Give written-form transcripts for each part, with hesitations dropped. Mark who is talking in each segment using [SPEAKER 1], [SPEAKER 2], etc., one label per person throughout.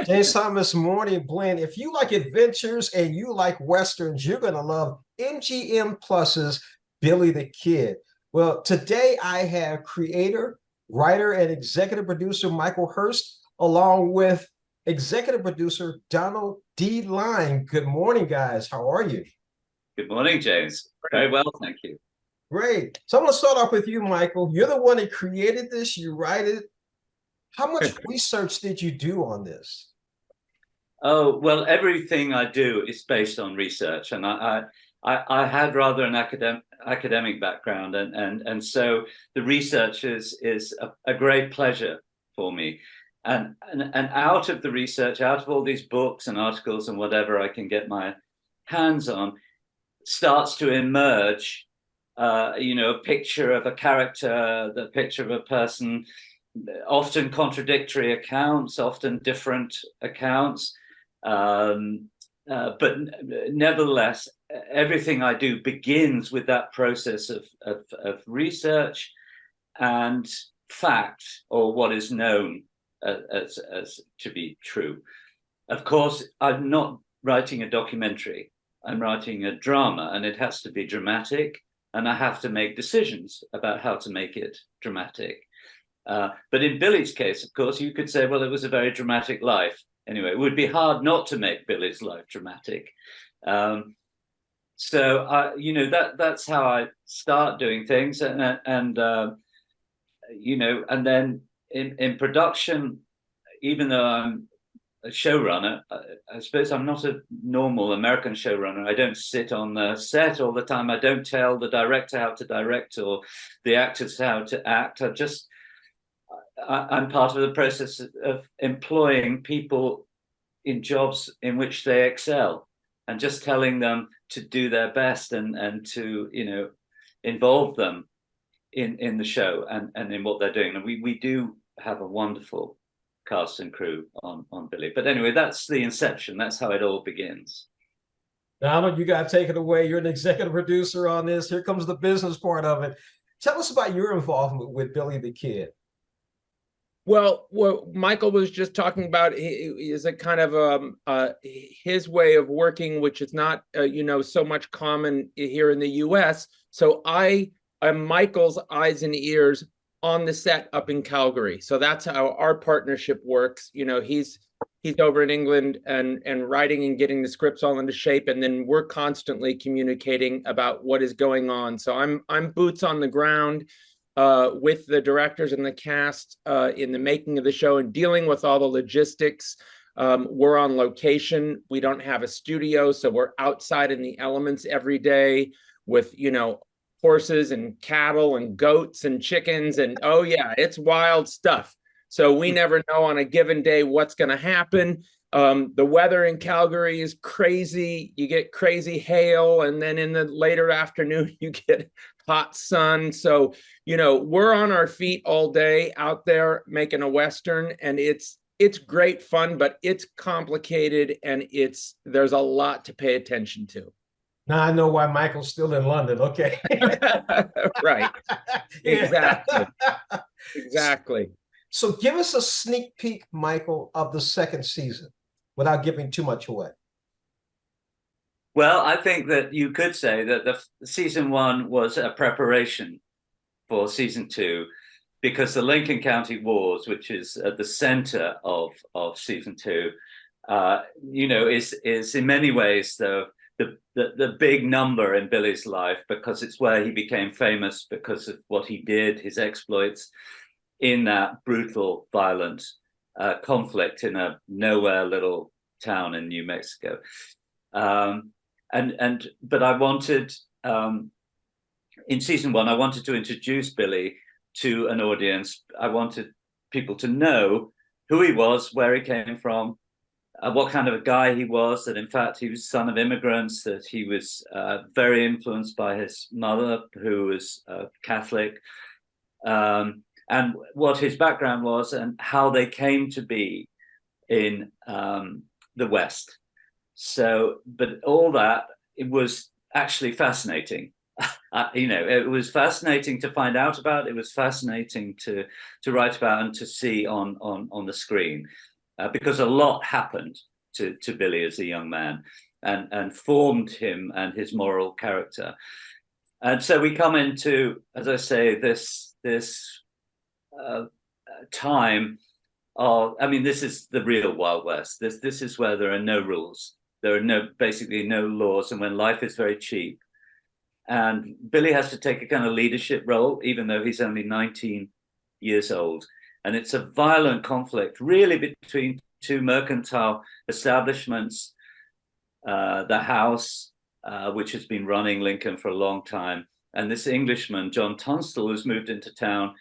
[SPEAKER 1] James Thomas Morning Blend. If you like adventures and you like Westerns, you're going to love MGM Plus's Billy the Kid. Well, today I have creator, writer, and executive producer Michael Hirst, along with executive producer Donald D. Line. Good morning, guys. How are you?
[SPEAKER 2] Good morning, James. Very well, thank you.
[SPEAKER 1] Great. So I'm going to start off with you, Michael. You're the one that created this, you write it. How much research did you do on this?
[SPEAKER 2] Oh, well, everything I do is based on research, and I had rather an academic background, and so the research is a great pleasure for me. And out of the research, out of all these books and articles and whatever I can get my hands on, starts to emerge, a picture of a character, the picture of a person, often contradictory accounts, often different accounts. But nevertheless, everything I do begins with that process of research and fact, or what is known as to be true. Of course, I'm not writing a documentary. I'm writing a drama, and it has to be dramatic, and I have to make decisions about how to make it dramatic. But in Billy's case, of course, you could say, well, it was a very dramatic life. Anyway, it would be hard not to make Billy's life dramatic. That's how I start doing things, and then in production, even though I'm a showrunner, I suppose I'm not a normal American showrunner. I don't sit on the set all the time. I don't tell the director how to direct or the actors how to act. I'm part of the process of employing people in jobs in which they excel, and just telling them to do their best, and to involve them in the show and in what they're doing. And we do have a wonderful cast and crew on Billy. But anyway, that's the inception. That's how it all begins.
[SPEAKER 1] Donald, you got to take it away. You're an executive producer on this. Here comes the business part of it. Tell us about your involvement with Billy the Kid.
[SPEAKER 3] Well, what Michael was just talking about is a kind of his way of working, which is not so much common here in the U.S. So I am Michael's eyes and ears on the set up in Calgary. So that's how our partnership works. He's over in England and writing and getting the scripts all into shape, and then we're constantly communicating about what is going on. So I'm boots on the ground with the directors and the cast in the making of the show and dealing with all the logistics. We're on location. We don't have a studio, so we're outside in the elements every day with, horses and cattle and goats and chickens. And oh yeah, it's wild stuff. So we never know on a given day what's going to happen. The weather in Calgary is crazy. You get crazy hail, and then in the later afternoon, you get hot sun. So, we're on our feet all day out there making a Western, and it's great fun, but it's complicated, and there's a lot to pay attention to.
[SPEAKER 1] Now I know why Michael's still in London. Okay.
[SPEAKER 3] Right. Exactly. Exactly.
[SPEAKER 1] So give us a sneak peek, Michael, of the second season without giving too much away.
[SPEAKER 2] Well, I think that you could say that the season one was a preparation for season two, because the Lincoln County Wars, which is at the center of season two, is in many ways the big number in Billy's life, because it's where he became famous because of what he did, his exploits in that brutal, violent conflict in a nowhere little town in New Mexico. But I wanted, in season one, I wanted to introduce Billy to an audience. I wanted people to know who he was, where he came from, what kind of a guy he was, that in fact he was son of immigrants, that he was very influenced by his mother, who was Catholic, and what his background was and how they came to be in the West. So, but all that, it was actually fascinating. It was fascinating to find out about. It was fascinating to write about and to see on the screen. because a lot happened to Billy as a young man and formed him and his moral character. And so we come into, as I say, this time of, I mean, this is the real Wild West. This is where there are no rules. There are basically no laws, and when life is very cheap. And Billy has to take a kind of leadership role, even though he's only 19 years old. And it's a violent conflict, really, between two mercantile establishments, the House, which has been running Lincoln for a long time, and this Englishman, John Tunstall, who's moved into town,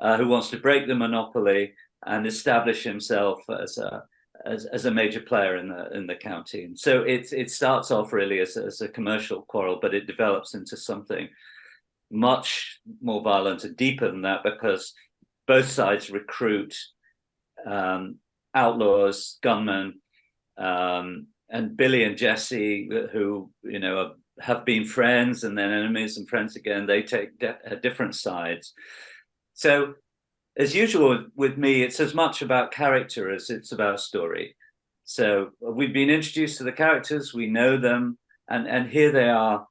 [SPEAKER 2] who wants to break the monopoly and establish himself as a major player in the county. And so it starts off really as a commercial quarrel, but it develops into something much more violent and deeper than that, because both sides recruit outlaws, gunmen, and Billy and Jesse, who have been friends and then enemies and friends again, they take different sides. So, as usual with me, it's as much about character as it's about story. So we've been introduced to the characters, we know them, and here they are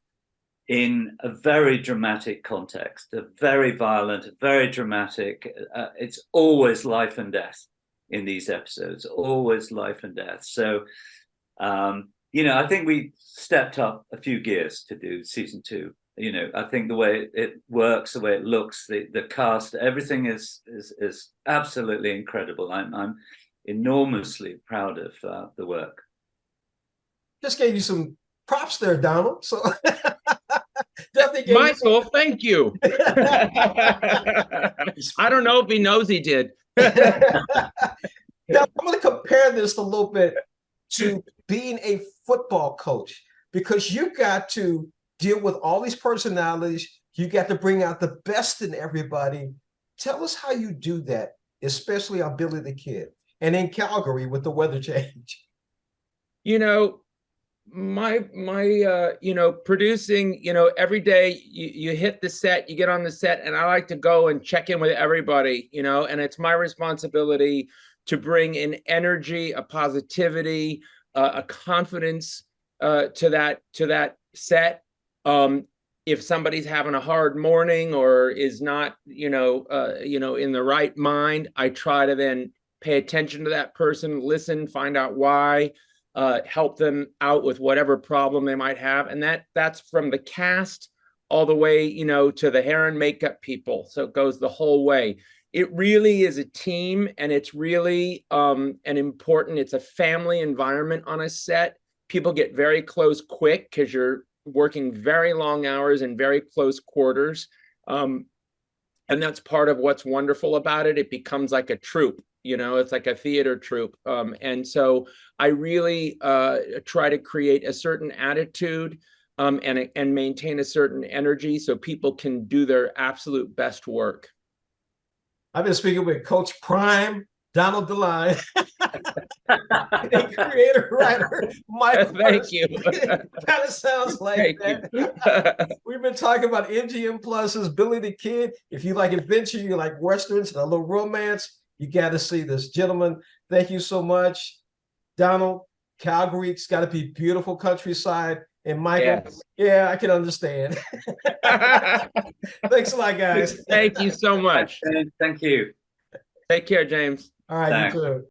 [SPEAKER 2] in a very dramatic context, a very violent, a very dramatic. It's always life and death in these episodes, always life and death. So, I think we stepped up a few gears to do season 2. I think the way it works, the way it looks, the cast, everything is absolutely incredible. I'm enormously proud of the work.
[SPEAKER 1] Just gave you some props there, Donald. So definitely gave
[SPEAKER 3] Michael, thank you. I don't know if he knows he did.
[SPEAKER 1] Now, I'm going to compare this a little bit to being a football coach, because you got to deal with all these personalities. You got to bring out the best in everybody. Tell us how you do that, especially on Billy the Kid and in Calgary with the weather change.
[SPEAKER 3] Producing, every day you hit the set, you get on the set, and I like to go and check in with everybody, and it's my responsibility to bring an energy, a positivity, a confidence to that set. If somebody's having a hard morning or is not, in the right mind, I try to then pay attention to that person, listen, find out why, help them out with whatever problem they might have. And that's from the cast all the way, to the hair and makeup people. So it goes the whole way. It really is a team, and it's really it's a family environment on a set. People get very close quick because you're working very long hours in very close quarters. And that's part of what's wonderful about it. It becomes like a troupe, it's like a theater troupe. And so I really try to create a certain attitude and maintain a certain energy so people can do their absolute best work.
[SPEAKER 1] I've been speaking with Coach Prime, Donald DeLine, and creator writer Michael.
[SPEAKER 3] Thank you.
[SPEAKER 1] Kind of sounds like that. We've been talking about MGM Plus's Billy the Kid. If you like adventure, you like westerns and a little romance, you got to see this. Gentlemen, thank you so much. Donald, Calgary's got to be beautiful countryside. And Michael, yeah, I can understand. Thanks a lot, guys.
[SPEAKER 3] Thank you so much.
[SPEAKER 2] Thank you.
[SPEAKER 3] Take care, James.
[SPEAKER 1] All right, thanks. You too.